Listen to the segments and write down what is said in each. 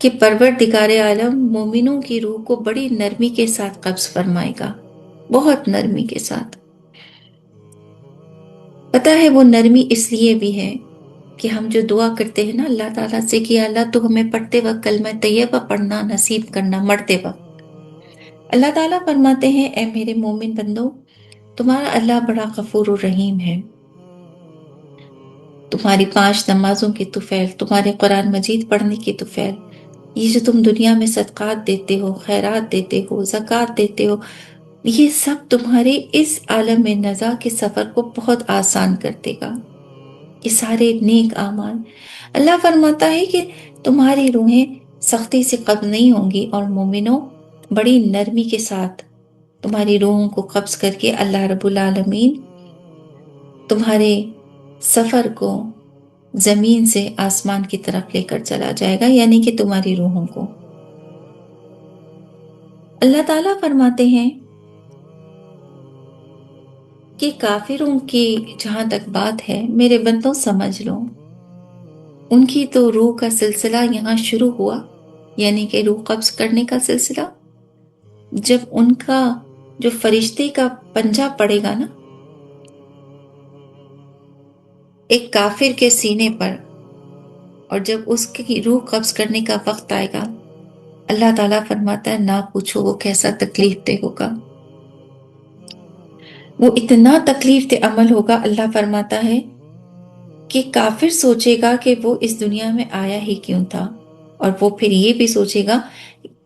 کہ پروردگار عالم مومنوں کی روح کو بڑی نرمی کے ساتھ قبض فرمائے گا، بہت نرمی کے ساتھ۔ پتہ ہے وہ نرمی اس لیے بھی ہے کہ ہم جو دعا کرتے ہیں نا اللہ تعالیٰ سے کہ اللہ تو ہمیں پڑھتے وقت کلمہ طیبہ پڑھنا نصیب کرنا مرتے وقت، اللہ تعالیٰ فرماتے ہیں اے میرے مومن بندو، تمہارا اللہ بڑا غفور الرحیم ہے، تمہاری 5 نمازوں کی طفیل، تمہارے قرآن مجید پڑھنے کی طفیل، یہ جو تم دنیا میں صدقات دیتے ہو، خیرات دیتے ہو، زکوٰۃ دیتے ہو، یہ سب تمہارے اس عالم نزا کے سفر کو بہت آسان کر دے گا۔ یہ سارے نیک اعمال، اللہ فرماتا ہے کہ تمہاری روحیں سختی سے قبض نہیں ہوں گی، اور مومنوں بڑی نرمی کے ساتھ تمہاری روحوں کو قبض کر کے اللہ رب العالمین تمہارے سفر کو زمین سے آسمان کی طرف لے کر چلا جائے گا، یعنی کہ تمہاری روحوں کو۔ اللہ تعالیٰ فرماتے ہیں کہ کافروں کی جہاں تک بات ہے میرے بندوں سمجھ لو، ان کی تو روح کا سلسلہ یہاں شروع ہوا، یعنی کہ روح قبض کرنے کا سلسلہ جب ان کا جو فرشتے کا پنجہ پڑے گا نا ایک کافر کے سینے پر، اور جب اس کی روح قبض کرنے کا وقت آئے گا، اللہ تعالیٰ فرماتا ہے نہ پوچھو وہ کیسا تکلیف دہ ہوگا، وہ اتنا تکلیف دہ عمل ہوگا۔ اللہ فرماتا ہے کہ کافر سوچے گا کہ وہ اس دنیا میں آیا ہی کیوں تھا، اور وہ پھر یہ بھی سوچے گا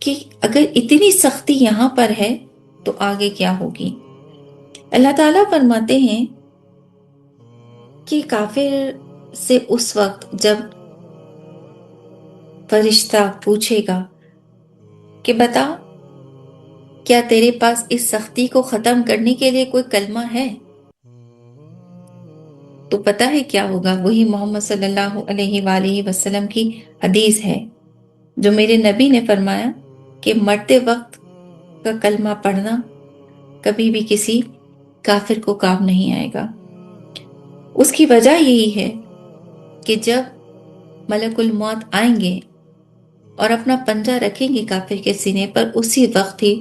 کہ اگر اتنی سختی یہاں پر ہے تو آگے کیا ہوگی۔ اللہ تعالیٰ فرماتے ہیں کہ کافر سے اس وقت جب فرشتہ پوچھے گا کہ بتا کیا تیرے پاس اس سختی کو ختم کرنے کے لیے کوئی کلمہ ہے، تو پتہ ہے کیا ہوگا، وہی محمد صلی اللہ علیہ وآلہ وسلم کی حدیث ہے جو میرے نبی نے فرمایا کہ مرتے وقت کا کلمہ پڑھنا کبھی بھی کسی کافر کو کام نہیں آئے گا۔ اس کی وجہ یہی ہے کہ جب ملک الموت آئیں گے اور اپنا پنجہ رکھیں گے کافر کے سینے پر، اسی وقت ہی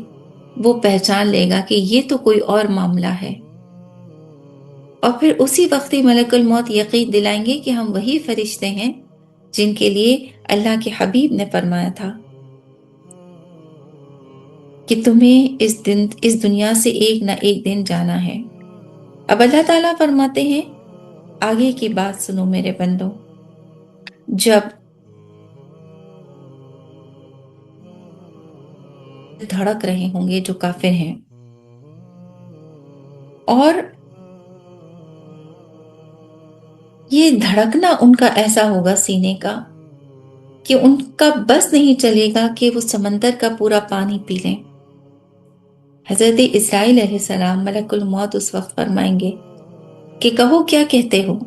وہ پہچان لے گا کہ یہ تو کوئی اور معاملہ ہے، اور پھر اسی وقت ہی ملک الموت یقین دلائیں گے کہ ہم وہی فرشتے ہیں جن کے لیے اللہ کے حبیب نے فرمایا تھا کہ تمہیں اس دنیا سے ایک نہ ایک دن جانا ہے۔ اب اللہ تعالیٰ فرماتے ہیں آگے کی بات سنو میرے بندو، جب دھڑک رہے ہوں گے جو کافر ہیں، اور یہ دھڑکنا ان کا ایسا ہوگا سینے کا کہ ان کا بس نہیں چلے گا کہ وہ سمندر کا پورا پانی پی لیں۔ حضرت اسرائیل علیہ السلام ملک الموت اس وقت فرمائیں گے کہ کہو کیا کہتے ہو۔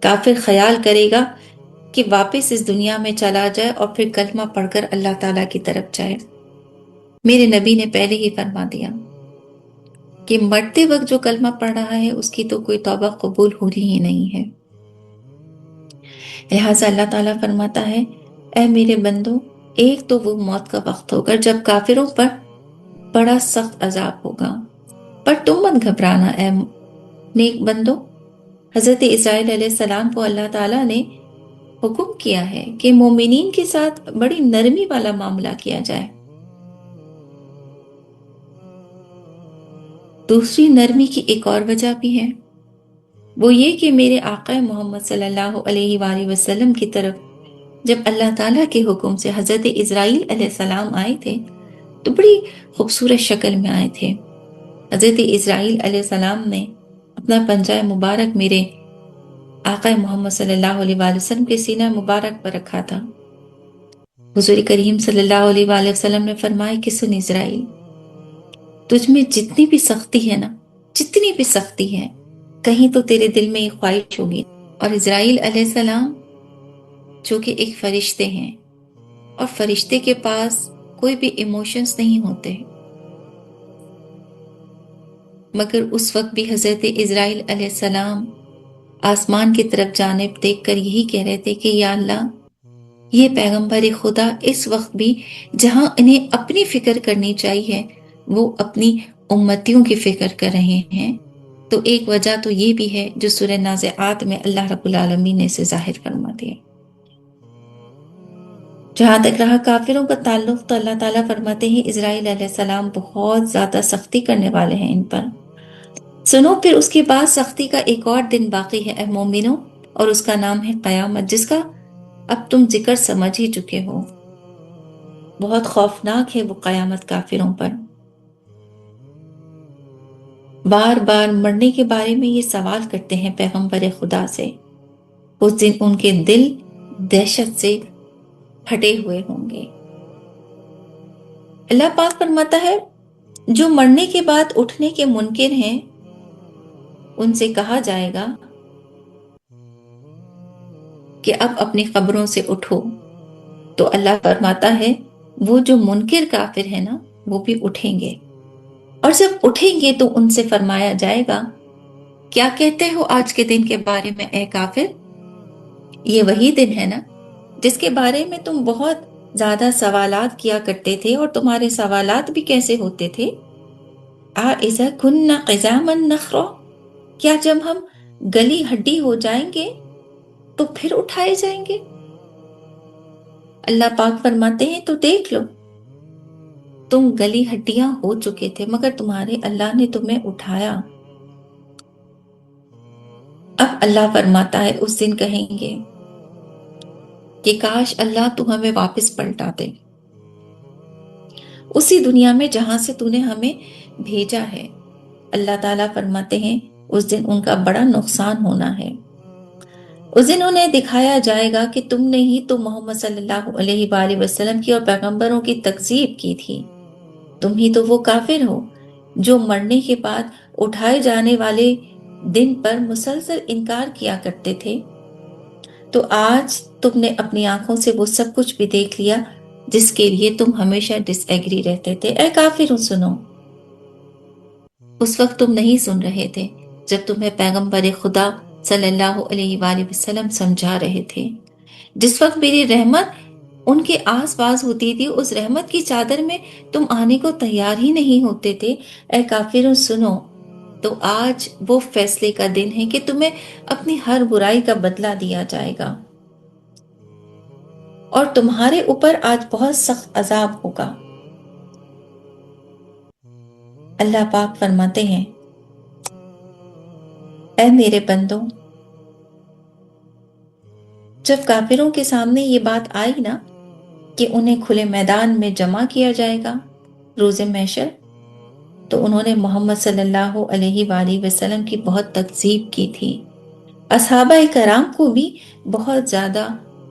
کافر خیال کرے گا کہ واپس اس دنیا میں چلا جائے اور پھر کلمہ پڑھ کر اللہ تعالیٰ کی طرف جائے۔ میرے نبی نے پہلے ہی فرما دیا کہ مرتے وقت جو کلمہ پڑھ رہا ہے اس کی تو کوئی توبہ قبول ہو رہی ہی نہیں ہے۔ لہٰذا اللہ تعالیٰ فرماتا ہے اے میرے بندو، ایک تو وہ موت کا وقت ہوگا جب کافروں پر بڑا سخت عذاب ہوگا، پر تم مت گھبرانا اے نیک بندو۔ حضرت اسرائیل علیہ السلام کو اللہ تعالیٰ نے حکم کیا ہے کہ مومنین کے ساتھ بڑی نرمی والا معاملہ کیا جائے۔ دوسری نرمی کی ایک اور وجہ بھی ہے، وہ یہ کہ میرے آقا محمد صلی اللہ علیہ وآلہ وسلم کی طرف جب اللہ تعالیٰ کے حکم سے حضرت اسرائیل علیہ السلام آئے تھے تو بڑی خوبصورت شکل میں آئے تھے۔ حضرت اسرائیل علیہ السلام نے اپنا پنجہ مبارک میرے آقا محمد صلی اللہ علیہ وآلہ وسلم کے سینہ مبارک پر رکھا تھا۔ حضور کریم صلی اللہ علیہ وآلہ وسلم نے فرمایا کہ سن اسرائیل، تجھ میں جتنی بھی سختی ہے نا، جتنی بھی سختی ہے، کہیں تو تیرے دل میں یہ خواہش ہوگی۔ اور اسرائیل علیہ السلام جو کہ ایک فرشتے ہیں، اور فرشتے کے پاس کوئی بھی ایموشنز نہیں ہوتے، مگر اس وقت بھی حضرت اسرائیل علیہ السلام آسمان کی طرف جانب دیکھ کر یہی کہہ رہے تھے کہ یا اللہ یہ پیغمبر خدا اس وقت بھی جہاں انہیں اپنی فکر کرنی چاہیے وہ اپنی امتیوں کی فکر کر رہے ہیں۔ تو ایک وجہ تو یہ بھی ہے جو سورہ نازعات میں اللہ رب العالمین نے اسے ظاہر فرما دیا۔ جہاں تک رہا کافروں کا تعلق تو اللہ تعالیٰ فرماتے ہیں اسرائیل علیہ السلام بہت زیادہ سختی کرنے والے ہیں ان پر۔ سنو پھر اس کے بعد سختی کا ایک اور دن باقی ہے اے مومنوں، اور اس کا نام ہے قیامت، جس کا اب تم ذکر سمجھ ہی چکے ہو۔ بہت خوفناک ہے وہ قیامت کافروں پر۔ بار بار مرنے کے بارے میں یہ سوال کرتے ہیں پیغمبر خدا سے۔ اس دن ان کے دل دہشت سے پھٹے ہوئے ہوں گے۔ اللہ پاک فرماتا ہے جو مرنے کے بعد اٹھنے کے منکر ہیں ان سے کہا جائے گا کہ اب اپنی قبروں سے اٹھو، تو اللہ فرماتا ہے وہ جو منکر کافر ہے نا وہ بھی اٹھیں گے، اور جب اٹھیں گے تو ان سے فرمایا جائے گا کیا کہتے ہو آج کے دن کے بارے میں اے کافر؟ یہ وہی دن ہے نا جس کے بارے میں تم بہت زیادہ سوالات کیا کرتے تھے، اور تمہارے سوالات بھی کیسے ہوتے تھے؟ اذا كنا عظاما نخرا، کیا جب ہم گلی ہڈی ہو جائیں گے تو پھر اٹھائے جائیں گے؟ اللہ پاک فرماتے ہیں تو دیکھ لو تم گلی ہڈیاں ہو چکے تھے مگر تمہارے اللہ نے تمہیں اٹھایا۔ اب اللہ فرماتا ہے اس دن کہیں گے کہ کاش اللہ تو ہمیں واپس پلٹا دے اسی دنیا میں جہاں سے تو نے ہمیں بھیجا ہے۔ اللہ تعالیٰ فرماتے ہیں اس دن ان کا بڑا نقصان ہونا ہے۔ اس دن انہیں دکھایا جائے گا کہ تم نے ہی تو محمد صلی اللہ علیہ وآلہ وسلم کی اور پیغمبروں کی تکذیب کی تھی، تم ہی تو وہ کافر ہو جو مرنے کے بعد اٹھائے جانے والے دن پر مسلسل انکار کیا کرتے تھے۔ تو آج تم نے اپنی آنکھوں سے وہ سب کچھ بھی دیکھ لیا جس کے لیے تم ہمیشہ ڈس ایگری رہتے تھے۔ اے کافروں سنو، اس وقت تم نہیں سن رہے تھے جب تمہیں پیغمبر خدا صلی اللہ علیہ وآلہ وسلم سمجھا رہے تھے۔ جس وقت میری رحمت ان کے آس پاس ہوتی تھی اس رحمت کی چادر میں تم آنے کو تیار ہی نہیں ہوتے تھے۔ اے کافروں سنو، تو آج وہ فیصلے کا دن ہے کہ تمہیں اپنی ہر برائی کا بدلہ دیا جائے گا، اور تمہارے اوپر آج بہت سخت عذاب ہوگا۔ اللہ پاک فرماتے ہیں اے میرے بندوں، جب کافروں کے سامنے یہ بات آئی نا کہ انہیں کھلے میدان میں جمع کیا جائے گا روز محشر، تو انہوں نے محمد صلی اللہ علیہ وآلہ وسلم کی بہت تکذیب کی تھی۔ اصحابہ کرام کو بھی بہت زیادہ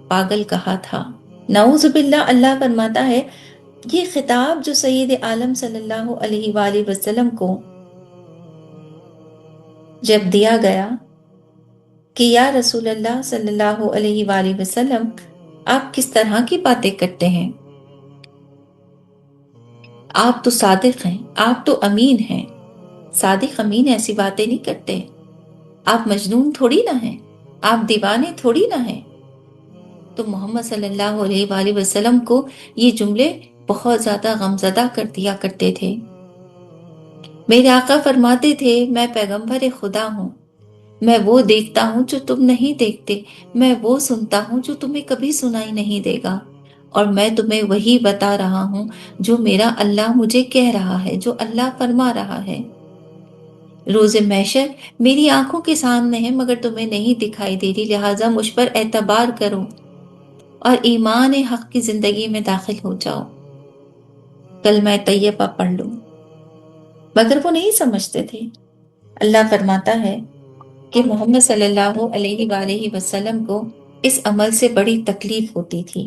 پاگل کہا تھا۔ نعوذ باللہ، اللہ فرماتا ہے یہ خطاب جو سید عالم صلی اللہ علیہ وآلہ وسلم کو جب دیا گیا کہ یا رسول اللہ صلی اللہ علیہ وآلہ وسلم آپ کس طرح کی باتیں کرتے ہیں، آپ تو صادق ہیں، آپ تو امین ہیں، صادق امین ایسی باتیں نہیں کرتے، آپ مجنون تھوڑی نہ ہیں، آپ دیوانے تھوڑی نہ ہیں۔ تو محمد صلی اللہ علیہ وآلہ وسلم کو یہ جملے بہت زیادہ غمزدہ کر دیا کرتے تھے۔ میرے آقا فرماتے تھے میں پیغمبر خدا ہوں، میں وہ دیکھتا ہوں جو تم نہیں دیکھتے، میں وہ سنتا ہوں جو تمہیں کبھی سنائی نہیں دے گا، اور میں تمہیں وہی بتا رہا ہوں جو میرا اللہ مجھے کہہ رہا ہے، جو اللہ فرما رہا ہے۔ روز محشر میری آنکھوں کے سامنے ہے مگر تمہیں نہیں دکھائی دے رہی، لہٰذا مجھ پر اعتبار کرو اور ایمان حق کی زندگی میں داخل ہو جاؤ، کلمہ طیبہ پڑھ لو۔ مگر وہ نہیں سمجھتے تھے۔ اللہ فرماتا ہے کہ محمد صلی اللہ علیہ وآلہ وسلم کو اس عمل سے بڑی تکلیف ہوتی تھی۔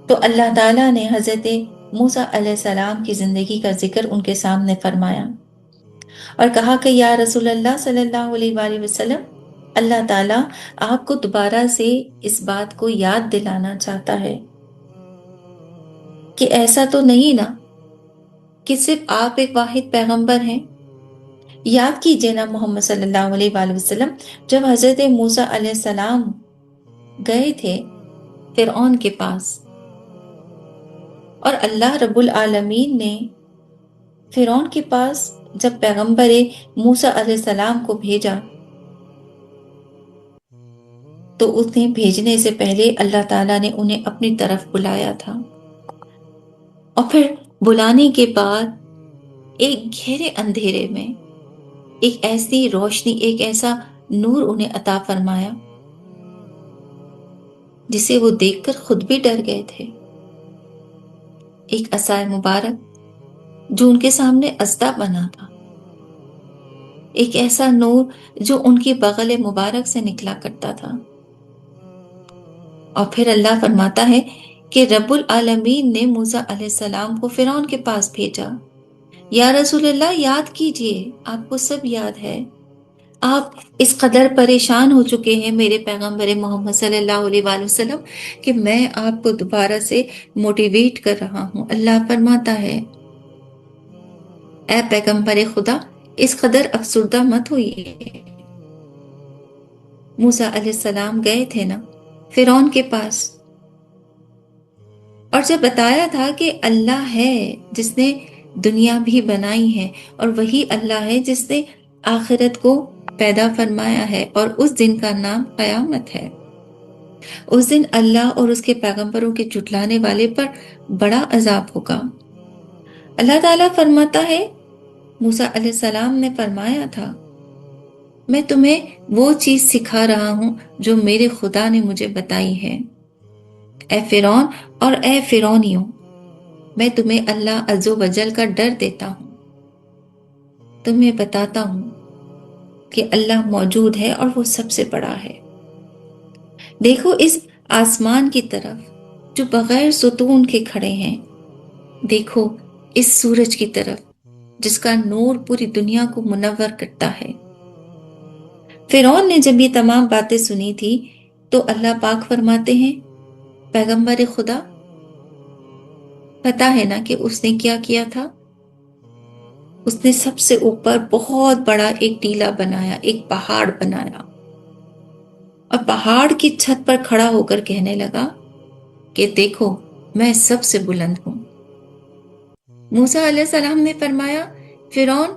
تو اللہ تعالیٰ نے حضرت موسیٰ علیہ السلام کی زندگی کا ذکر ان کے سامنے فرمایا اور کہا کہ یا رسول اللہ صلی اللہ علیہ وآلہ وسلم، اللہ تعالیٰ آپ کو دوبارہ سے اس بات کو یاد دلانا چاہتا ہے کہ ایسا تو نہیں نا کہ صرف آپ ایک واحد پیغمبر ہیں۔ یاد کیجئے نا محمد صلی اللہ علیہ وآلہ وسلم، جب حضرت موسیٰ علیہ السلام گئے تھے فرعون کے پاس، اور اللہ رب العالمین نے فرعون کے پاس جب پیغمبر موسیٰ علیہ السلام کو بھیجا تو انہیں بھیجنے سے پہلے اللہ تعالیٰ نے انہیں اپنی طرف بلایا تھا، اور پھر بلانے کے بعد ایک گہرے اندھیرے میں ایک ایسی روشنی، ایک ایسا نور انہیں عطا فرمایا جسے وہ دیکھ کر خود بھی ڈر گئے تھے۔ ایک عصا مبارک جو ان کے سامنے اسدہ بنا تھا، ایک ایسا نور جو ان کی بغل مبارک سے نکلا کرتا تھا۔ اور پھر اللہ فرماتا ہے کہ رب العالمین نے موسیٰ علیہ السلام کو فرعون کے پاس بھیجا۔ یا رسول اللہ، یاد کیجئے، آپ کو سب یاد ہے، آپ اس قدر پریشان ہو چکے ہیں میرے پیغمبر محمد صلی اللہ علیہ وآلہ وسلم کہ میں آپ کو دوبارہ سے موٹیویٹ کر رہا ہوں۔ اللہ فرماتا ہے، اے پیغمبر خدا، اس قدر افسردہ مت ہوئیے۔ موسیٰ علیہ السلام گئے تھے نا فرعون کے پاس، اور جب بتایا تھا کہ اللہ ہے جس نے دنیا بھی بنائی ہے، اور وہی اللہ ہے جس نے آخرت کو پیدا فرمایا ہے، اور اس دن کا نام قیامت ہے۔ اس دن اللہ اور اس کے پیغمبروں کے جھٹلانے والے پر بڑا عذاب ہوگا۔ اللہ تعالیٰ فرماتا ہے، موسیٰ علیہ السلام نے فرمایا تھا، میں تمہیں وہ چیز سکھا رہا ہوں جو میرے خدا نے مجھے بتائی ہے۔ اے فرعون اور اے فرعونیوں، میں تمہیں اللہ عز و جل کا ڈر دیتا ہوں، تمہیں بتاتا ہوں کہ اللہ موجود ہے اور وہ سب سے بڑا ہے۔ دیکھو اس آسمان کی طرف جو بغیر ستون کے کھڑے ہیں، دیکھو اس سورج کی طرف جس کا نور پوری دنیا کو منور کرتا ہے۔ فرعون نے جب یہ تمام باتیں سنی تھی تو اللہ پاک فرماتے ہیں، پیغمبر خدا، پتا ہے نا کہ اس نے کیا کیا تھا؟ اس نے سب سے اوپر بہت بڑا ایک ٹیلا بنایا، ایک پہاڑ بنایا، اور پہاڑ کی چھت پر کھڑا ہو کر کہنے لگا کہ دیکھو میں سب سے بلند ہوں۔ موسیٰ علیہ السلام نے فرمایا، فرعون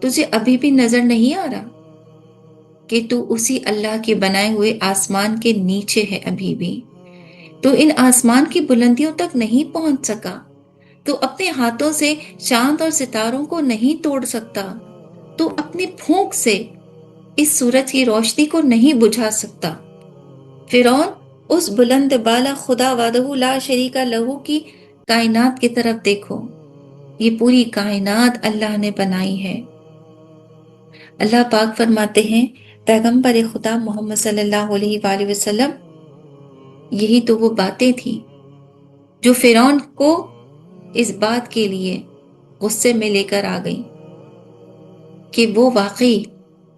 تجھے ابھی بھی نظر نہیں آ رہا کہ تو اسی اللہ کے بنائے ہوئے آسمان کے نیچے ہے؟ ابھی بھی تو ان آسمان کی بلندیوں تک نہیں پہنچ سکا، تو اپنے ہاتھوں سے چاند اور ستاروں کو نہیں توڑ سکتا، تو اپنی پھونک سے اس سورج کی روشنی کو نہیں بجھا سکتا۔ فرعون، اس بلند بالا خدا وحدہ لا شریک لہو کی کائنات کی طرف دیکھو، یہ پوری کائنات اللہ نے بنائی ہے۔ اللہ پاک فرماتے ہیں، پیغمبر خدا محمد صلی اللہ علیہ وآلہ وسلم، یہی تو وہ باتیں تھیں جو فرعون کو اس بات کے لیے غصے میں لے کر آ گئی کہ وہ واقعی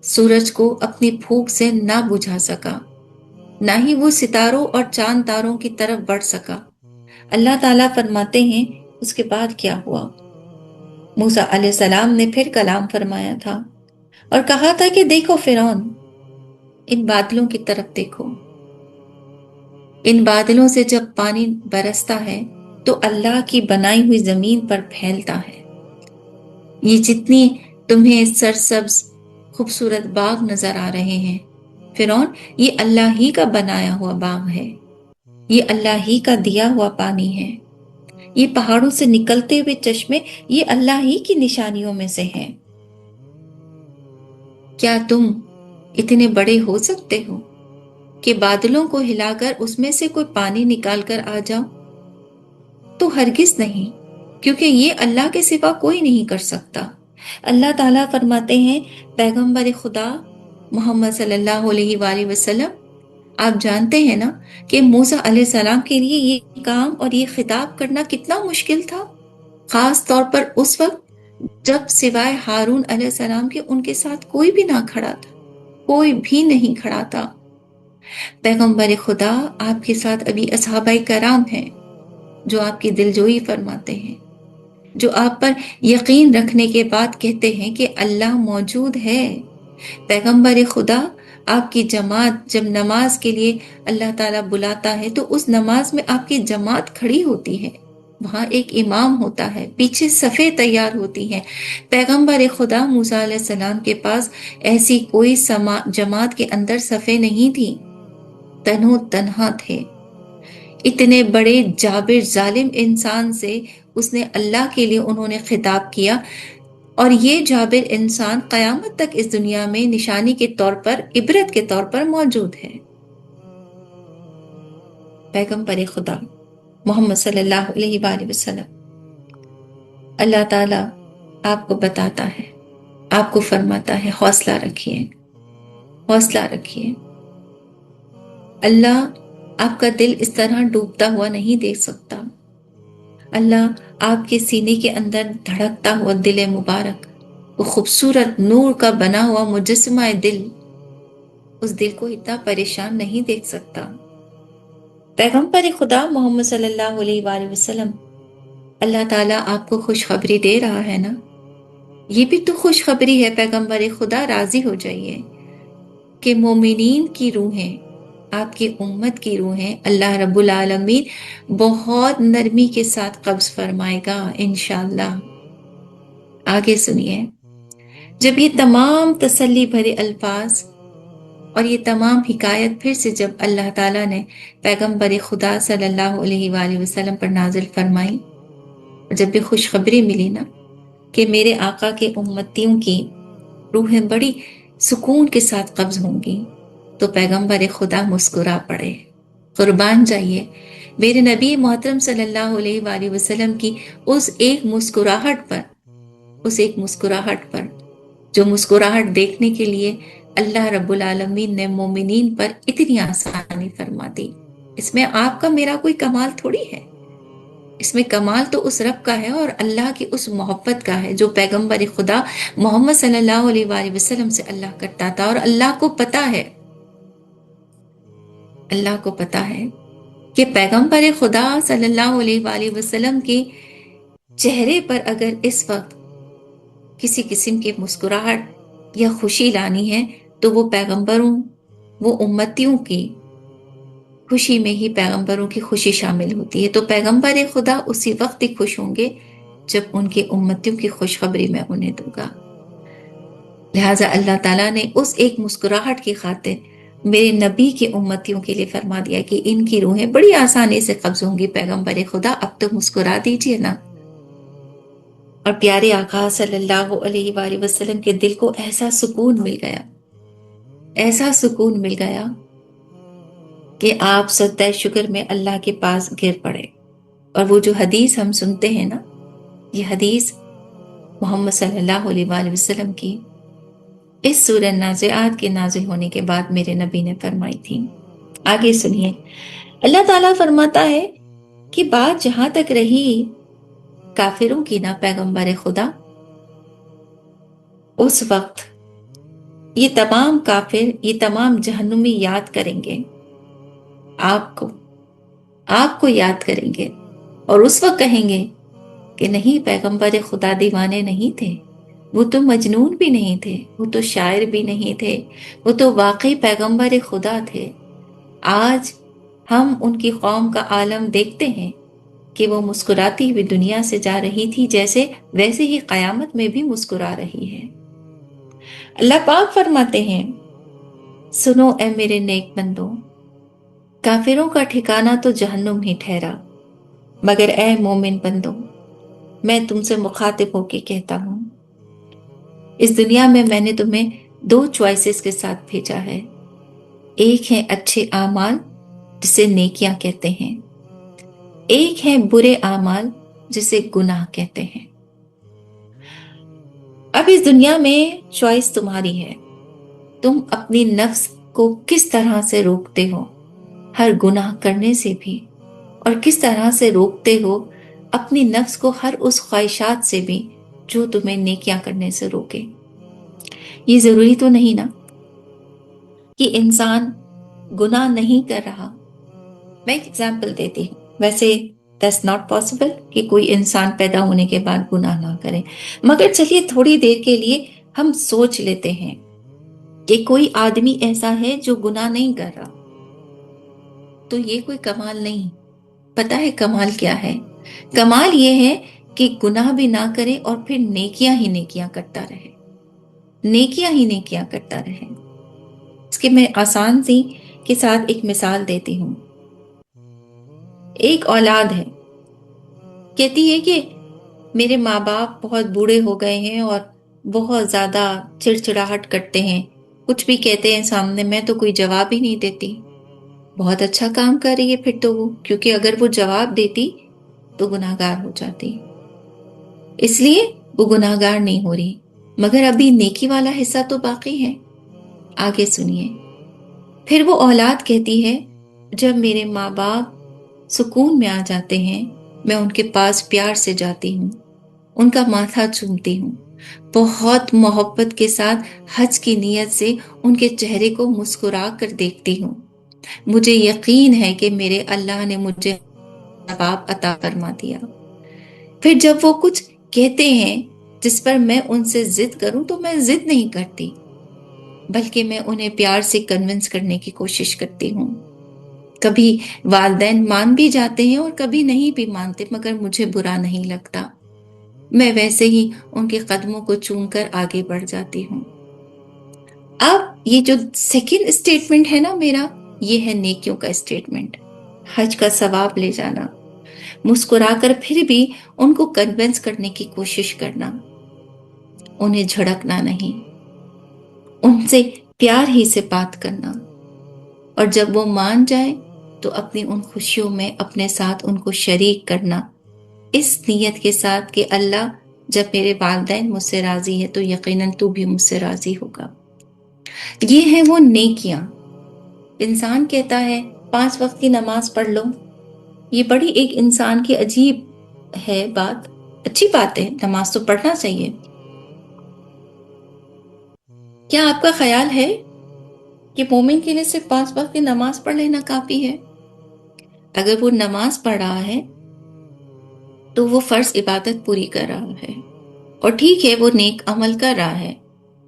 سورج کو اپنی پھونک سے نہ بجھا سکا، نہ ہی وہ ستاروں اور چاند تاروں کی طرف بڑھ سکا۔ اللہ تعالیٰ فرماتے ہیں، اس کے بعد کیا ہوا؟ موسیٰ علیہ السلام نے پھر کلام فرمایا تھا اور کہا تھا کہ دیکھو فرعون، ان بادلوں کی طرف دیکھو، ان بادلوں سے جب پانی برستا ہے تو اللہ کی بنائی ہوئی زمین پر پھیلتا ہے۔ یہ جتنی تمہیں سرسبز خوبصورت باغ نظر آ رہے ہیں فرعون، یہ اللہ ہی کا بنایا ہوا باغ ہے، یہ اللہ ہی کا دیا ہوا پانی ہے، یہ پہاڑوں سے نکلتے ہوئے چشمے یہ اللہ ہی کی نشانیوں میں سے ہیں۔ کیا تم اتنے بڑے ہو سکتے ہو کہ بادلوں کو ہلا کر اس میں سے کوئی پانی نکال کر آ جاؤ؟ تو ہرگز نہیں، کیونکہ یہ اللہ کے سوا کوئی نہیں کر سکتا۔ اللہ تعالیٰ فرماتے ہیں، پیغمبر خدا محمد صلی اللہ علیہ وآلہ وسلم، آپ جانتے ہیں نا کہ موسیٰ علیہ السلام کے لیے یہ کام اور یہ خطاب کرنا کتنا مشکل تھا، خاص طور پر اس وقت جب سوائے ہارون علیہ السلام کے ان کے ساتھ کوئی بھی نہ کھڑا تھا، کوئی بھی نہیں کھڑا تھا۔ پیغمبر خدا، آپ کے ساتھ ابھی اصحابہ کرام ہیں جو آپ کی دلجوئی فرماتے ہیں، جو آپ پر یقین رکھنے کے بعد کہتے ہیں کہ اللہ موجود ہے۔ پیغمبر خدا، آپ کی جماعت جب نماز کے لیے اللہ تعالیٰ بلاتا ہے تو اس نماز میں آپ کی جماعت کھڑی ہوتی ہے، وہاں ایک امام ہوتا ہے، پیچھے صفیں تیار ہوتی ہیں۔ پیغمبر خدا موسیٰ علیہ السلام کے پاس ایسی کوئی جماعت کے اندر صفیں نہیں تھی، تنہو تنہا تھے۔ اتنے بڑے جابر ظالم انسان سے اس نے اللہ کے لیے انہوں نے خطاب کیا، اور یہ جابر انسان قیامت تک اس دنیا میں نشانی کے طور پر، عبرت کے طور پر موجود ہے۔ پیغمبر خدا محمد صلی اللہ علیہ وآلہ وسلم، اللہ تعالیٰ آپ کو بتاتا ہے، آپ کو فرماتا ہے حوصلہ رکھیے، حوصلہ رکھیے۔ اللہ آپ کا دل اس طرح ڈوبتا ہوا نہیں دیکھ سکتا۔ اللہ آپ کے سینے کے اندر دھڑکتا ہوا دل مبارک، وہ خوبصورت نور کا بنا ہوا مجسمہ دل، اس دل کو اتنا پریشان نہیں دیکھ سکتا۔ پیغمبر خدا محمد صلی اللہ علیہ وآلہ وسلم، اللہ تعالیٰ آپ کو خوشخبری دے رہا ہے نا، یہ بھی تو خوشخبری ہے پیغمبر خدا، راضی ہو جائیے کہ مومنین کی روحیں، آپ کی امت کی روحیں اللہ رب العالمین بہت نرمی کے ساتھ قبض فرمائے گا انشاءاللہ۔ آگے سنیے، جب یہ تمام تسلی بھرے الفاظ اور یہ تمام حکایت پھر سے جب اللہ تعالیٰ نے پیغمبر خدا صلی اللہ علیہ وآلہ وسلم پر نازل فرمائی، اور جب یہ خوشخبری ملی نا کہ میرے آقا کے امتیوں کی روحیں بڑی سکون کے ساتھ قبض ہوں گی، تو پیغمبر خدا مسکرا پڑے۔ قربان جائیے میرے نبی محترم صلی اللہ علیہ وآلہ وسلم کی اس ایک مسکراہٹ پر، اس ایک مسکراہٹ پر، جو مسکراہٹ دیکھنے کے لیے اللہ رب العالمین نے مومنین پر اتنی آسانی فرما دی۔ اس میں آپ کا میرا کوئی کمال تھوڑی ہے، اس میں کمال تو اس رب کا ہے اور اللہ کی اس محبت کا ہے جو پیغمبر خدا محمد صلی اللہ علیہ وآلہ وسلم سے اللہ کرتا تھا۔ اور اللہ کو پتا ہے، اللہ کو پتا ہے کہ پیغمبر خدا صلی اللہ علیہ وآلہ وسلم کے چہرے پر اگر اس وقت کسی قسم کی مسکراہٹ یا خوشی لانی ہے تو وہ پیغمبروں، وہ امتیوں کی خوشی میں ہی پیغمبروں کی خوشی شامل ہوتی ہے۔ تو پیغمبر خدا اسی وقت ہی خوش ہوں گے جب ان کی امتیوں کی خوشخبری میں انہیں دوں گا۔ لہٰذا اللہ تعالیٰ نے اس ایک مسکراہٹ کی خاطر میرے نبی کی امتیوں کے لیے فرما دیا کہ ان کی روحیں بڑی آسانی سے قبض ہوں گی۔ پیغمبر خدا اب تو مسکرا دیجئے نا۔ اور پیارے آقا صلی اللہ علیہ وآلہ وسلم کے دل کو ایسا سکون مل گیا، ایسا سکون مل گیا کہ آپ سجدہ شکر میں اللہ کے پاس گر پڑے۔ اور وہ جو حدیث ہم سنتے ہیں نا، یہ حدیث محمد صلی اللہ علیہ وآلہ وسلم کی اس سورہ نازعات کے نازل ہونے کے بعد میرے نبی نے فرمائی تھی۔ آگے سنیے، اللہ تعالیٰ فرماتا ہے کہ بات جہاں تک رہی کافروں کی نا پیغمبر خدا، اس وقت یہ تمام کافر، یہ تمام جہنمی یاد کریں گے آپ کو یاد کریں گے، اور اس وقت کہیں گے کہ نہیں، پیغمبر خدا دیوانے نہیں تھے، وہ تو مجنون بھی نہیں تھے، وہ تو شاعر بھی نہیں تھے، وہ تو واقعی پیغمبر خدا تھے۔ آج ہم ان کی قوم کا عالم دیکھتے ہیں کہ وہ مسکراتی ہوئی دنیا سے جا رہی تھی، جیسے ویسے ہی قیامت میں بھی مسکرا رہی ہے۔ اللہ پاک فرماتے ہیں، سنو اے میرے نیک بندوں، کافروں کا ٹھکانہ تو جہنم ہی ٹھہرا، مگر اے مومن بندوں، میں تم سے مخاطب ہو کے کہتا ہوں، اس دنیا میں نے تمہیں دو چوائسز کے ساتھ بھیجا ہے۔ ایک ہے اچھے اعمال جسے نیکیاں کہتے ہیں، ایک ہے برے اعمال جسے گناہ کہتے ہیں۔ اب اس دنیا میں چوائس تمہاری ہے، تم اپنی نفس کو کس طرح سے روکتے ہو ہر گناہ کرنے سے بھی، اور کس طرح سے روکتے ہو اپنی نفس کو ہر اس خواہشات سے بھی جو تمہیں نیکیاں کرنے سے روکے۔ یہ ضروری تو نہیں نا کہ انسان گناہ نہیں کر رہا۔ میں ایک ایگزامپل دیتی ہوں، ویسے that's not possible کہ کوئی انسان پیدا ہونے کے بعد گناہ نہ کرے، مگر چلیے تھوڑی دیر کے لیے ہم سوچ لیتے ہیں کہ کوئی آدمی ایسا ہے جو گناہ نہیں کر رہا، تو یہ کوئی کمال نہیں۔ پتہ ہے کمال کیا ہے؟ کمال یہ ہے کہ گناہ بھی نہ کرے اور پھر نیکیاں ہی نیکیاں کرتا رہے، نیکیاں ہی نیکیاں کرتا رہے۔ اس کے میں آسان سی کے ساتھ ایک مثال دیتی ہوں۔ ایک اولاد ہے، کہتی ہے کہ میرے ماں باپ بہت بوڑھے ہو گئے ہیں اور بہت زیادہ چڑچڑاہٹ کرتے ہیں، کچھ بھی کہتے ہیں سامنے میں تو کوئی جواب ہی نہیں دیتی۔ بہت اچھا کام کر رہی ہے پھر تو وہ، کیونکہ اگر وہ جواب دیتی تو گناہگار ہو جاتی، اس لیے وہ گناہگار نہیں ہو رہی، مگر ابھی نیکی والا حصہ تو باقی ہے۔ آگے سنیے، پھر وہ اولاد کہتی ہے جب میرے ماں باپ سکون میں آ جاتے ہیں، میں ان کے پاس پیار سے جاتی ہوں، ان کا ماتھا چومتی ہوں، بہت محبت کے ساتھ حج کی نیت سے ان کے چہرے کو مسکرا کر دیکھتی ہوں۔ مجھے یقین ہے کہ میرے اللہ نے مجھے ثواب عطا فرما دیا۔ پھر جب وہ کچھ کہتے ہیں جس پر میں ان سے ضد کروں تو میں ضد نہیں کرتی، بلکہ میں انہیں پیار سے کنونس کرنے کی کوشش کرتی ہوں۔ کبھی والدین مان بھی جاتے ہیں اور کبھی نہیں بھی مانتے، مگر مجھے برا نہیں لگتا، میں ویسے ہی ان کے قدموں کو چوم کر آگے بڑھ جاتی ہوں۔ اب یہ جو سیکنڈ اسٹیٹمنٹ ہے نا میرا، یہ ہے نیکیوں کا اسٹیٹمنٹ، حج کا ثواب لے جانا، مسکرا کر پھر بھی ان کو کنونس کرنے کی کوشش کرنا، انہیں جھڑکنا نہیں، ان سے پیار ہی سے بات کرنا، اور جب وہ مان جائیں تو اپنی ان خوشیوں میں اپنے ساتھ ان کو شریک کرنا، اس نیت کے ساتھ کہ اللہ جب میرے والدین مجھ سے راضی ہے تو یقیناً تو بھی مجھ سے راضی ہوگا۔ یہ ہے وہ نیکیاں۔ انسان کہتا ہے 5 وقت کی نماز پڑھ لو، یہ بڑی ایک انسان کی عجیب ہے بات، اچھی بات ہے، نماز تو پڑھنا چاہیے۔ کیا آپ کا خیال ہے کہ مومن کے لیے صرف 5 وقت کی نماز پڑھ لینا کافی ہے؟ اگر وہ نماز پڑھ رہا ہے تو وہ فرض عبادت پوری کر رہا ہے، اور ٹھیک ہے وہ نیک عمل کر رہا ہے،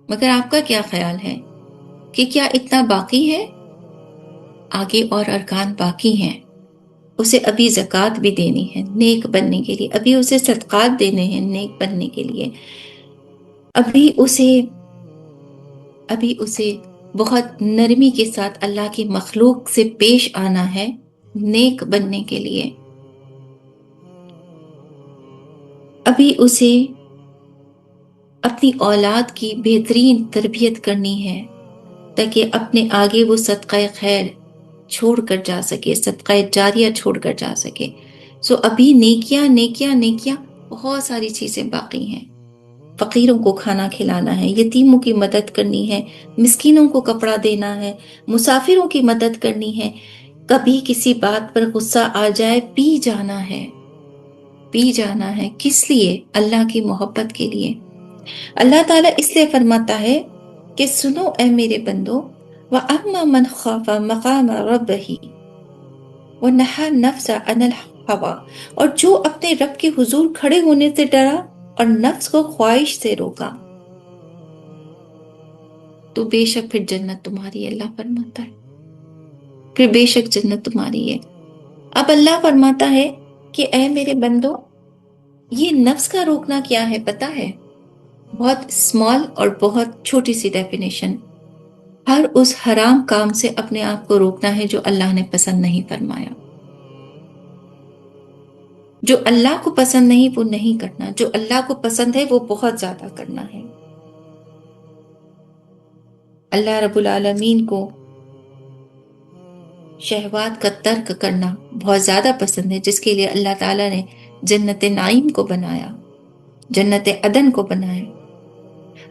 مگر آپ کا کیا خیال ہے کہ کیا اتنا باقی ہے؟ آگے اور ارکان باقی ہیں، اسے ابھی زکوٰۃ بھی دینی ہے نیک بننے کے لیے، ابھی اسے صدقات دینے ہیں نیک بننے کے لیے، ابھی اسے بہت نرمی کے ساتھ اللہ کی مخلوق سے پیش آنا ہے نیک بننے کے لیے، ابھی اسے اپنی اولاد کی بہترین تربیت کرنی ہے تاکہ اپنے آگے وہ صدقہ خیر چھوڑ کر جا سکے، صدقہ جاریہ چھوڑ کر جا سکے۔ سو ابھی نیکیاں نیکیاں نیکیاں بہت ساری چیزیں باقی ہیں۔ فقیروں کو کھانا کھلانا ہے، یتیموں کی مدد کرنی ہے، مسکینوں کو کپڑا دینا ہے، مسافروں کی مدد کرنی ہے، کبھی کسی بات پر غصہ آ جائے پی جانا ہے، کس لیے؟ اللہ کی محبت کے لیے۔ اللہ تعالیٰ اس لیے فرماتا ہے کہ سنو اے میرے بندو، وَأَمَّا مَنْ خَافَ مَقَامَ رَبِّهِ وَنَهَى النَّفْسَ عَنِ الْهَوَىٰ، اور جو اپنے رب کے حضور کھڑے ہونے سے ڈرا اور نفس کو خواہش سے روکا تو بے شک پھر جنت تمہاری ہے، اللہ فرماتا ہے، پھر بے شک جنت تمہاری ہے۔ اب اللہ فرماتا ہے کہ اے میرے بندو، یہ نفس کا روکنا کیا ہے پتہ ہے؟ بہت اسمال اور بہت چھوٹی سی ڈیفینیشن، ہر اس حرام کام سے اپنے آپ کو روکنا ہے جو اللہ نے پسند نہیں فرمایا، جو اللہ کو پسند نہیں وہ نہیں کرنا، جو اللہ کو پسند ہے وہ بہت زیادہ کرنا ہے۔ اللہ رب العالمین کو شہوات کا ترک کرنا بہت زیادہ پسند ہے، جس کے لیے اللہ تعالیٰ نے جنت نعیم کو بنایا، جنت عدن کو بنایا۔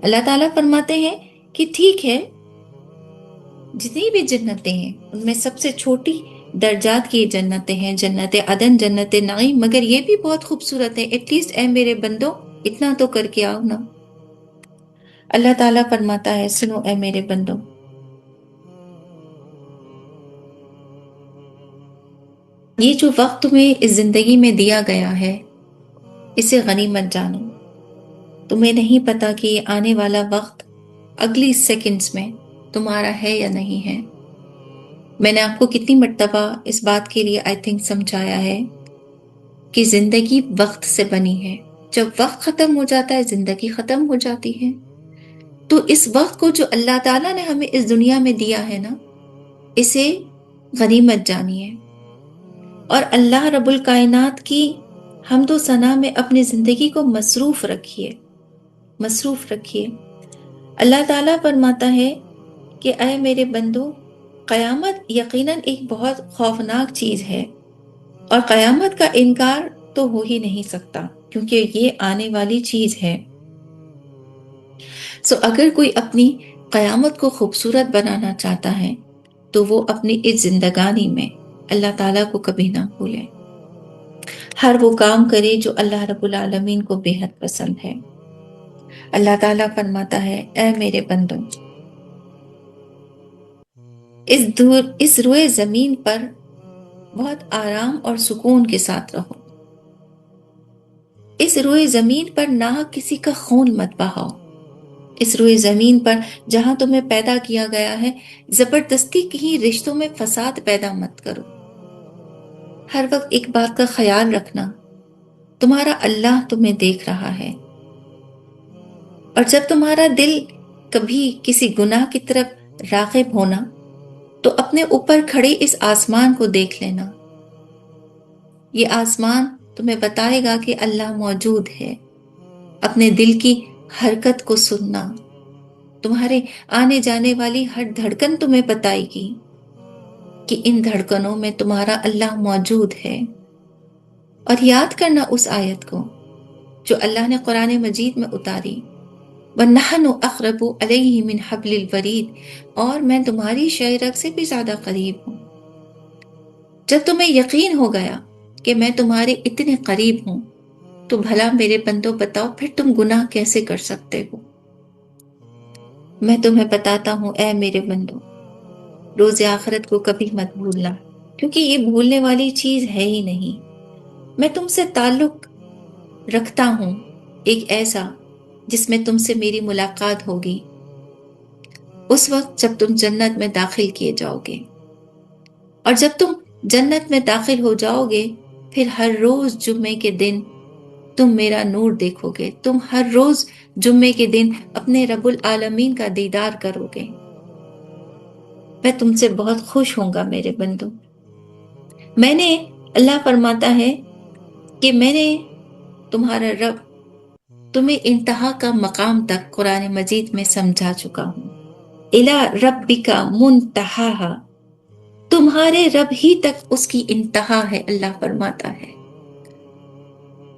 اللہ تعالیٰ فرماتے ہیں کہ ٹھیک ہے جتنی بھی جنتیں ہیں ان میں سب سے چھوٹی درجات کی جنتیں ہیں، جنت عدن، جنت نعیم، مگر یہ بھی بہت خوبصورت ہے، ایٹ لیسٹ اے میرے بندو اتنا تو کر کے آؤ نا۔ اللہ تعالیٰ فرماتا ہے سنو اے میرے بندو، یہ جو وقت تمہیں اس زندگی میں دیا گیا ہے اسے غنیمت جانو، تمہیں نہیں پتا کہ یہ آنے والا وقت اگلی سیکنڈز میں تمہارا ہے یا نہیں ہے. میں نے آپ کو کتنی مرتبہ اس بات کے لیے آئی تھنک سمجھایا ہے کہ زندگی وقت سے بنی ہے. جب وقت ختم ہو جاتا ہے زندگی ختم ہو جاتی ہے. تو اس وقت کو جو اللہ تعالیٰ نے ہمیں اس دنیا میں دیا ہے نا، اسے غنیمت جانیے اور اللہ رب الکائنات کی حمد و ثنا میں اپنی زندگی کو مصروف رکھیے، مصروف رکھیے. اللہ تعالیٰ فرماتا ہے کہ اے میرے بندو، قیامت یقیناً ایک بہت خوفناک چیز ہے اور قیامت کا انکار تو ہو ہی نہیں سکتا کیونکہ یہ آنے والی چیز ہے. اگر کوئی اپنی قیامت کو خوبصورت بنانا چاہتا ہے تو وہ اپنی اس زندگانی میں اللہ تعالیٰ کو کبھی نہ بھولے. ہر وہ کام کرے جو اللہ رب العالمین کو بے حد پسند ہے. اللہ تعالیٰ فرماتا ہے اے میرے بندو، اس روئے زمین پر بہت آرام اور سکون کے ساتھ رہو. اس روئے زمین پر نہ کسی کا خون مت بہاؤ. اس روئے زمین پر جہاں تمہیں پیدا کیا گیا ہے زبردستی کہیں رشتوں میں فساد پیدا مت کرو. ہر وقت ایک بات کا خیال رکھنا، تمہارا اللہ تمہیں دیکھ رہا ہے، اور جب تمہارا دل کبھی کسی گناہ کی طرف راغب ہونا تو اپنے اوپر کھڑے اس آسمان کو دیکھ لینا. یہ آسمان تمہیں بتائے گا کہ اللہ موجود ہے. اپنے دل کی حرکت کو سننا، تمہارے آنے جانے والی ہر دھڑکن تمہیں بتائے گی کہ ان دھڑکنوں میں تمہارا اللہ موجود ہے. اور یاد کرنا اس آیت کو جو اللہ نے قرآن مجید میں اتاری، وَنَحْنُ أَقْرَبُ عَلَيْهِ مِنْ حَبْلِ الْوَرِيدِ، اور میں تمہاری شہ رگ سے بھی زیادہ قریب ہوں. جب تمہیں یقین ہو گیا کہ میں تمہارے اتنے قریب ہوں تو بھلا میرے بندوں بتاؤ پھر تم گناہ کیسے کر سکتے ہو؟ میں تمہیں بتاتا ہوں اے میرے بندو، روز آخرت کو کبھی مت بھولنا کیونکہ یہ بھولنے والی چیز ہے ہی نہیں. میں تم سے تعلق رکھتا ہوں ایک ایسا جس میں تم سے میری ملاقات ہوگی اس وقت جب تم جنت میں داخل کیے جاؤ گے. اور جب تم جنت میں داخل ہو جاؤ گے پھر ہر روز جمعے کے دن تم میرا نور دیکھو گے. تم ہر روز جمعے کے دن اپنے رب العالمین کا دیدار کرو گے. میں تم سے بہت خوش ہوں گا میرے بندو. میں نے، اللہ فرماتا ہے کہ میں نے تمہارا رب تمہیں انتہا کا مقام تک قرآن مجید میں سمجھا چکا ہوں. اِلَىٰ رَبِّكَ مُنْتَہَاهَا، تمہارے رب ہی تک اس کی انتہا ہے. اللہ فرماتا ہے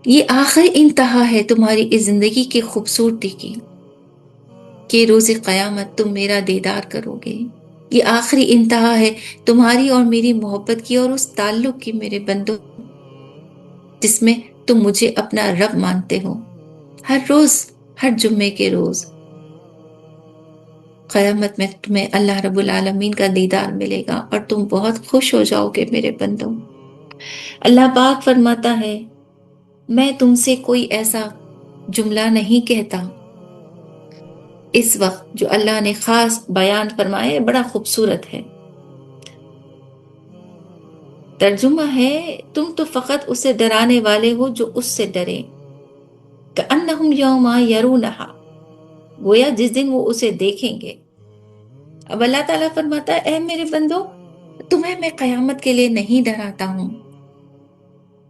یہ آخری انتہا ہے تمہاری اس زندگی کی خوبصورتی کی کہ روز قیامت تم میرا دیدار کرو گے. یہ آخری انتہا ہے تمہاری اور میری محبت کی اور اس تعلق کی میرے بندو جس میں تم مجھے اپنا رب مانتے ہو. ہر روز، ہر جمعے کے روز قیامت میں تمہیں اللہ رب العالمین کا دیدار ملے گا اور تم بہت خوش ہو جاؤ گے میرے بندو. اللہ پاک فرماتا ہے میں تم سے کوئی ایسا جملہ نہیں کہتا. اس وقت جو اللہ نے خاص بیان فرمایا ہے بڑا خوبصورت ہے. ترجمہ ہے تم تو فقط اسے ڈرانے والے ہو جو اس سے ڈرے. کأنہم یوم یرونہا، گویا جس دن وہ اسے دیکھیں گے. اب اللہ تعالیٰ فرماتا ہے اے میرے بندو، تمہیں میں قیامت کے لیے نہیں ڈراتا ہوں.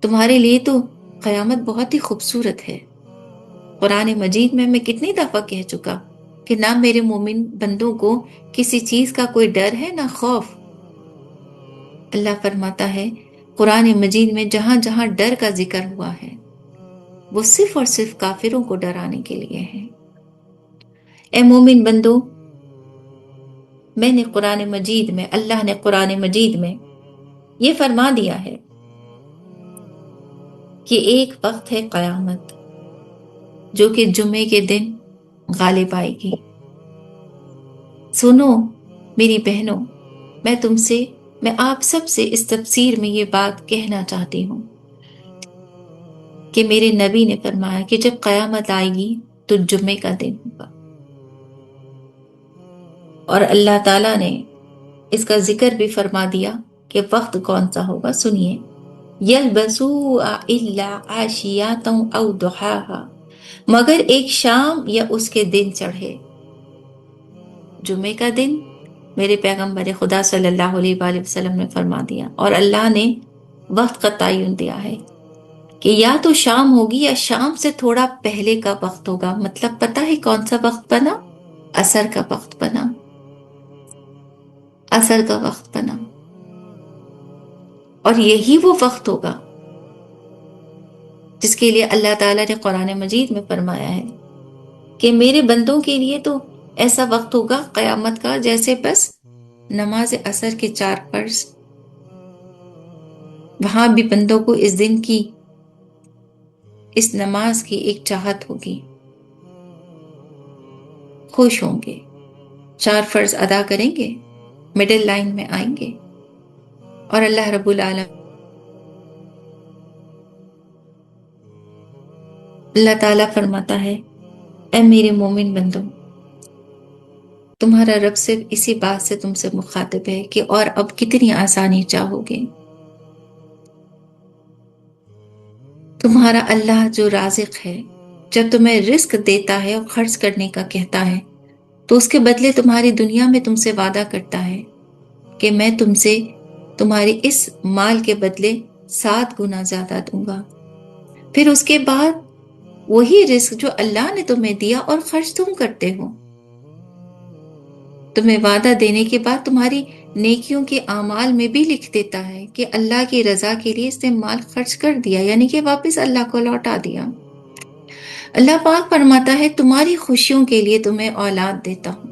تمہارے لیے تو قیامت بہت ہی خوبصورت ہے. قرآن مجید میں کتنی دفعہ کہہ چکا کہ نہ میرے مومن بندوں کو کسی چیز کا کوئی ڈر ہے نہ خوف. اللہ فرماتا ہے قرآن مجید میں جہاں جہاں ڈر کا ذکر ہوا ہے وہ صرف اور صرف کافروں کو ڈرانے کے لیے ہے. اے مومن بندو، میں نے قرآن مجید میں، اللہ نے قرآن مجید میں یہ فرما دیا ہے کہ ایک وقت ہے قیامت جو کہ جمعے کے دن غالب آئے گی. سنو میری بہنوں، میں آپ سب سے اس تفسیر میں یہ بات کہنا چاہتی ہوں کہ میرے نبی نے فرمایا کہ جب قیامت آئے گی تو جمعے کا دن ہوگا اور اللہ تعالیٰ نے اس کا ذکر بھی فرما دیا کہ وقت کون سا ہوگا. سنیے، یلبسوا الا عشیاتا او ضحاها، مگر ایک شام یا اس کے دن چڑھے. جمعے کا دن میرے پیغمبر خدا صلی اللہ علیہ وآلہ وسلم نے فرما دیا، اور اللہ نے وقت کا تعین دیا ہے کہ یا تو شام ہوگی یا شام سے تھوڑا پہلے کا وقت ہوگا. مطلب پتہ ہے کون سا وقت بنا؟ عصر کا وقت بنا. عصر کا وقت بنا، اور یہی وہ وقت ہوگا جس کے لیے اللہ تعالیٰ نے قرآن مجید میں فرمایا ہے کہ میرے بندوں کے لیے تو ایسا وقت ہوگا قیامت کا جیسے بس نماز عصر کے 4 فرض. وہاں بھی بندوں کو اس دن کی، اس نماز کی ایک چاہت ہوگی، خوش ہوں گے، 4 فرض ادا کریں گے، مڈل لائن میں آئیں گے، اور اللہ رب العالمین، اللہ تعالیٰ فرماتا ہے اے میرے مومن بندوں، تمہارا رب صرف اسی بات سے تم سے مخاطب ہے کہ اور اب کتنی آسانی چاہو گے. تمہارا اللہ جو رازق ہے، جب تمہیں رزق دیتا ہے اور خرچ کرنے کا کہتا ہے تو اس کے بدلے تمہاری دنیا میں تم سے وعدہ کرتا ہے کہ میں تم سے تمہاری اس مال کے بدلے 7 گنا زیادہ دوں گا. پھر اس کے بعد وہی رزق جو اللہ نے تمہیں دیا اور خرچ تم کرتے ہو، تمہیں وعدہ دینے کے بعد تمہاری نیکیوں کے اعمال میں بھی لکھ دیتا ہے کہ اللہ کی رضا کے لیے اس نے مال خرچ کر دیا، یعنی کہ واپس اللہ کو لوٹا دیا. اللہ پاک فرماتا ہے تمہاری خوشیوں کے لیے تمہیں اولاد دیتا ہوں.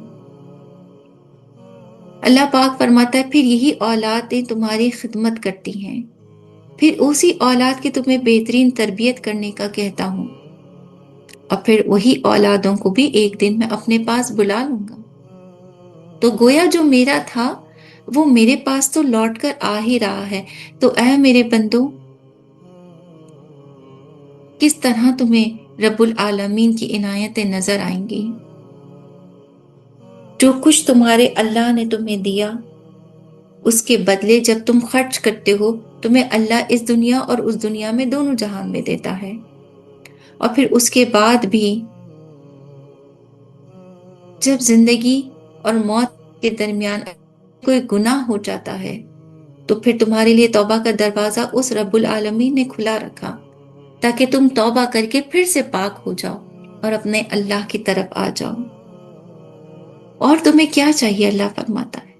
اللہ پاک فرماتا ہے پھر یہی اولادیں تمہاری خدمت کرتی ہیں، پھر اسی اولاد کی تمہیں بہترین تربیت کرنے کا کہتا ہوں، اور پھر وہی اولادوں کو بھی ایک دن میں اپنے پاس بلا لوں گا. تو گویا جو میرا تھا وہ میرے پاس تو لوٹ کر آ ہی رہا ہے. تو اے میرے بندو، کس طرح تمہیں رب العالمین کی عنایتیں نظر آئیں گی؟ جو کچھ تمہارے اللہ نے تمہیں دیا، اس کے بدلے جب تم خرچ کرتے ہو تمہیں اللہ اس دنیا اور اس دنیا میں دونوں جہان میں دیتا ہے. اور پھر اس کے بعد بھی جب زندگی اور موت کے درمیان کوئی گناہ ہو جاتا ہے تو پھر تمہارے لیے توبہ کا دروازہ اس رب العالمین نے کھلا رکھا تاکہ تم توبہ کر کے پھر سے پاک ہو جاؤ اور اپنے اللہ کی طرف آ جاؤ. اور تمہیں کیا چاہیے؟ اللہ فرماتا ہے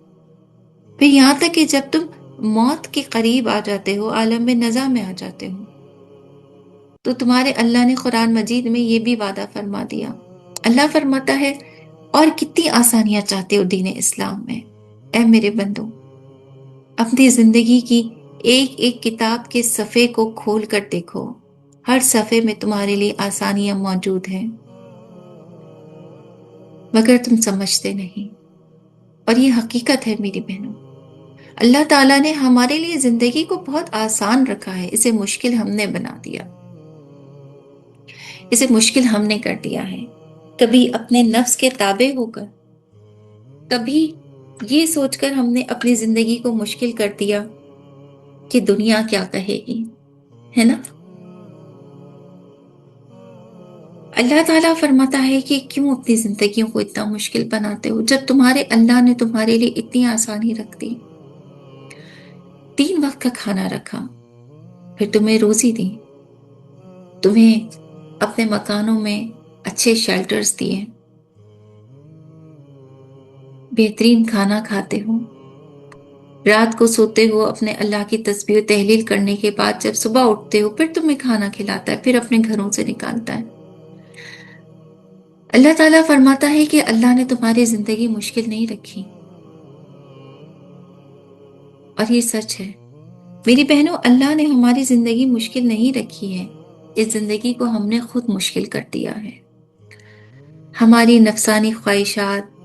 پھر یہاں تک کہ جب تم موت کے قریب آ جاتے ہو، عالم نزا میں آ جاتے ہو، تو تمہارے اللہ نے قرآن مجید میں یہ بھی وعدہ فرما دیا. اللہ فرماتا ہے اور کتنی آسانیاں چاہتے ہو دین اسلام میں. اے میرے بندو، اپنی زندگی کی ایک ایک کتاب کے صفحے کو کھول کر دیکھو، ہر صفحے میں تمہارے لیے آسانیاں موجود ہیں، مگر تم سمجھتے نہیں. اور یہ حقیقت ہے میری بہنوں، اللہ تعالیٰ نے ہمارے لیے زندگی کو بہت آسان رکھا ہے، اسے مشکل ہم نے بنا دیا، اسے مشکل ہم نے کر دیا ہے. کبھی اپنے نفس کے تابع ہو کر، کبھی یہ سوچ کر ہم نے اپنی زندگی کو مشکل کر دیا کہ دنیا کیا کہے گی، ہے نا؟ اللہ تعالیٰ فرماتا ہے کہ کیوں اپنی زندگیوں کو اتنا مشکل بناتے ہو جب تمہارے اللہ نے تمہارے لیے اتنی آسانی رکھ دی. 3 وقت کا کھانا رکھا، پھر تمہیں روزی دی، تمہیں اپنے مکانوں میں اچھے شیلٹرز دیے، بہترین کھانا کھاتے ہو، رات کو سوتے ہو اپنے اللہ کی تسبیح و تحلیل کرنے کے بعد جب صبح اٹھتے ہو پھر تمہیں کھانا کھلاتا ہے، پھر اپنے گھروں سے نکالتا ہے. اللہ تعالیٰ فرماتا ہے کہ اللہ نے تمہاری زندگی مشکل نہیں رکھی، اور یہ سچ ہے میری بہنوں. اللہ نے ہماری زندگی مشکل نہیں رکھی ہے، اس زندگی کو ہم نے خود مشکل کر دیا ہے. ہماری نفسانی خواہشات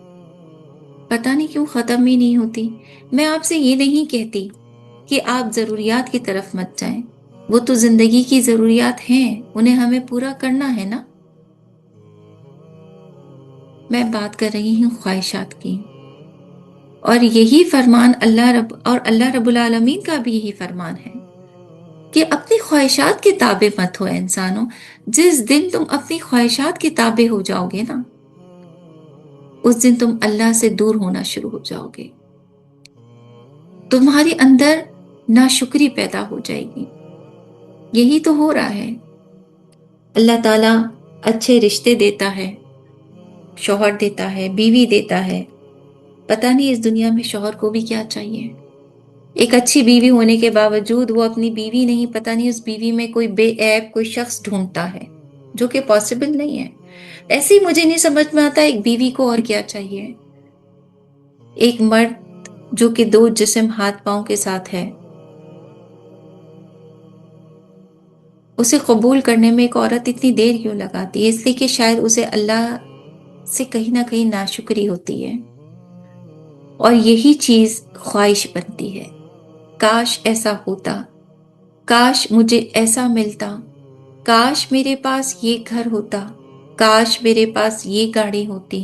پتہ نہیں کیوں ختم ہی نہیں ہوتی. میں آپ سے یہ نہیں کہتی کہ آپ ضروریات کی طرف مت جائیں، وہ تو زندگی کی ضروریات ہیں، انہیں ہمیں پورا کرنا ہے نا. میں بات کر رہی ہوں خواہشات کی. اور یہی فرمان اللہ رب العالمین کا بھی یہی فرمان ہے کہ اپنی خواہشات کے تابع مت ہو انسانوں. جس دن تم اپنی خواہشات کے تابع ہو جاؤ گے نا، اس دن تم اللہ سے دور ہونا شروع ہو جاؤ گے. تمہارے اندر ناشکری پیدا ہو جائے گی. یہی تو ہو رہا ہے. اللہ تعالیٰ اچھے رشتے دیتا ہے، شوہر دیتا ہے، بیوی دیتا ہے. پتہ نہیں اس دنیا میں شوہر کو بھی کیا چاہیے. ایک اچھی بیوی ہونے کے باوجود وہ اپنی بیوی نہیں، پتہ نہیں اس بیوی میں کوئی بے عیب کوئی شخص ڈھونڈتا ہے، جو کہ پاسبل نہیں ہے. ایسے ہی مجھے نہیں سمجھ میں آتا ایک بیوی کو اور کیا چاہیے. ایک مرد جو کہ دو جسم ہاتھ پاؤں کے ساتھ ہے، اسے قبول کرنے میں ایک عورت اتنی دیر کیوں لگاتی ہے؟ اس لیے کہ شاید اسے اللہ سے کہیں نہ کہیں ناشکری ہوتی ہے، اور یہی چیز خواہش بنتی ہے. کاش ایسا ہوتا، کاش مجھے ایسا ملتا، کاش میرے پاس یہ گھر ہوتا، کاش میرے پاس یہ گاڑی ہوتی،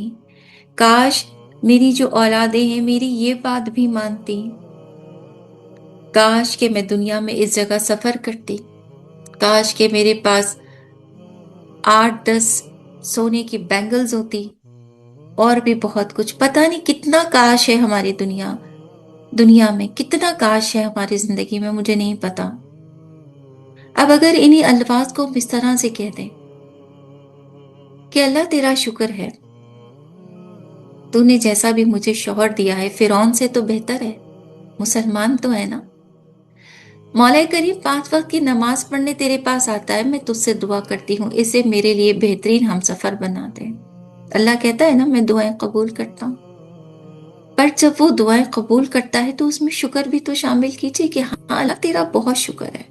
کاش میری جو اولادیں ہیں میری یہ بات بھی مانتی، کاش کہ میں دنیا میں اس جگہ سفر کرتی، کاش کہ میرے پاس 8-10 سونے کی بینگلز ہوتی، اور بھی بہت کچھ. پتہ نہیں کتنا کاش ہے ہماری دنیا میں، کتنا کاش ہے ہماری زندگی میں، مجھے نہیں پتا. اب اگر انہی الفاظ کو اس طرح سے کہہ دیں کہ اللہ تیرا شکر ہے، تو نے جیسا بھی مجھے شوہر دیا ہے فرعون سے تو بہتر ہے، مسلمان تو ہے نا. مولا کریم 5 وقت کی نماز پڑھنے تیرے پاس آتا ہے، میں تجھ سے دعا کرتی ہوں اسے میرے لیے بہترین ہم سفر بنا دے. اللہ کہتا ہے نا میں دعائیں قبول کرتا ہوں. پر جب وہ دعائیں قبول کرتا ہے تو اس میں شکر بھی تو شامل کیجیے کہ ہاں اللہ تیرا بہت شکر ہے،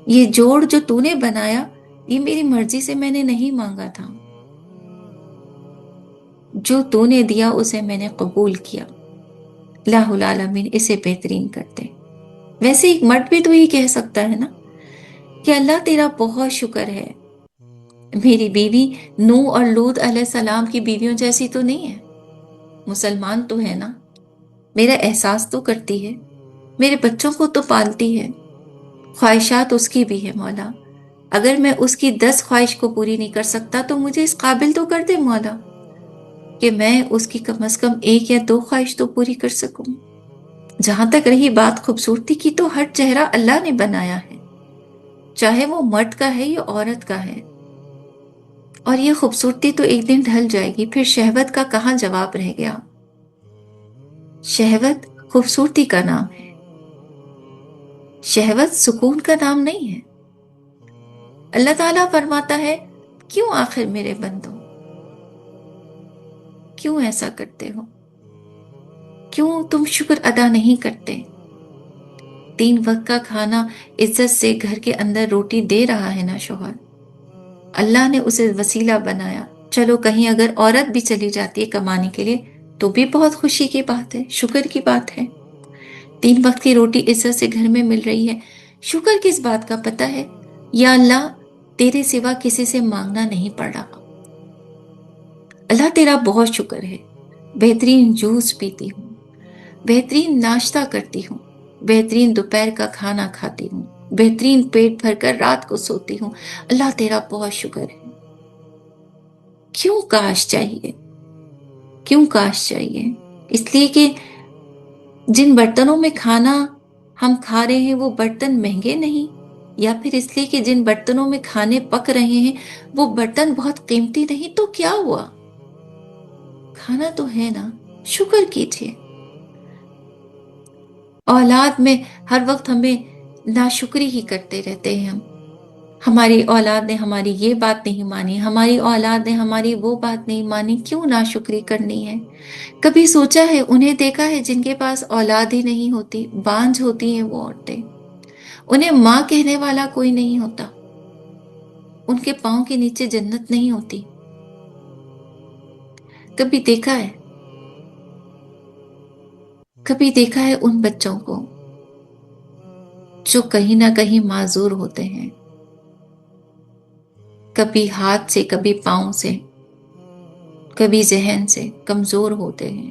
یہ جوڑ جو تو نے بنایا یہ میری مرضی سے میں نے نہیں مانگا تھا، جو تو نے دیا اسے میں نے قبول کیا. الہ العالمین اسے بہترین کرتے. ویسے ایک مرد بھی تو یہ کہہ سکتا ہے نا کہ اللہ تیرا بہت شکر ہے، میری بیوی نوح اور لوط علیہ السلام کی بیویوں جیسی تو نہیں ہے، مسلمان تو ہے نا، میرا احساس تو کرتی ہے، میرے بچوں کو تو پالتی ہے، خواہشات اس کی بھی ہے مولا. اگر میں اس کی 10 خواہش کو پوری نہیں کر سکتا تو مجھے اس قابل تو کر دے مولا کہ میں اس کی کم از کم 1 یا 2 خواہش تو پوری کر سکوں. جہاں تک رہی بات خوبصورتی کی، تو ہر چہرہ اللہ نے بنایا ہے، چاہے وہ مرد کا ہے یا عورت کا ہے، اور یہ خوبصورتی تو ایک دن ڈھل جائے گی. پھر شہوت کا کہاں جواب رہ گیا؟ شہوت خوبصورتی کا نام ہے، شہوت سکون کا نام نہیں ہے. اللہ تعالیٰ فرماتا ہے کیوں آخر میرے بندو، کیوں ایسا کرتے ہو، کیوں تم شکر ادا نہیں کرتے؟ 3 وقت کا کھانا عزت سے گھر کے اندر روٹی دے رہا ہے نا شوہر، اللہ نے اسے وسیلہ بنایا. چلو کہیں اگر عورت بھی چلی جاتی ہے کمانے کے لیے تو بھی بہت خوشی کی بات ہے، شکر کی بات ہے. 3 وقت کی روٹی عزت سے گھر میں مل رہی ہے، شکر کس بات کا؟ پتہ ہے یا اللہ تیرے سوا کسی سے مانگنا نہیں پڑ رہا، اللہ تیرا بہت شکر ہے. بہترین جوس پیتی ہوں، بہترین ناشتہ کرتی ہوں، بہترین دوپہر کا کھانا کھاتی ہوں، بہترین پیٹ بھر کر رات کو سوتی ہوں، اللہ تیرا بہت شکر ہے. کیوں کاش چاہیے؟ کیوں کاش چاہیے؟ اس لیے کہ جن برتنوں میں کھانا ہم کھا رہے ہیں وہ برتن مہنگے نہیں، یا پھر اس لیے کہ جن برتنوں میں کھانے پک رہے ہیں وہ برتن بہت قیمتی نہیں، تو کیا ہوا؟ کھانا تو ہے نا، شکر کیجیے. اولاد میں ہر وقت ہمیں ناشکری ہی کرتے رہتے ہیں. ہماری اولاد نے ہماری یہ بات نہیں مانی، ہماری اولاد نے ہماری وہ بات نہیں مانی، کیوں ناشکری کرنی ہے؟ کبھی سوچا ہے انہیں دیکھا ہے جن کے پاس اولاد ہی نہیں ہوتی، بانجھ ہوتی ہیں وہ عورتیں، انہیں ماں کہنے والا کوئی نہیں ہوتا، ان کے پاؤں کے نیچے جنت نہیں ہوتی. کبھی دیکھا ہے، کبھی دیکھا ہے ان بچوں کو جو کہیں نہ کہیں معذور ہوتے ہیں، کبھی ہاتھ سے کبھی پاؤں سے کبھی ذہن سے کمزور ہوتے ہیں،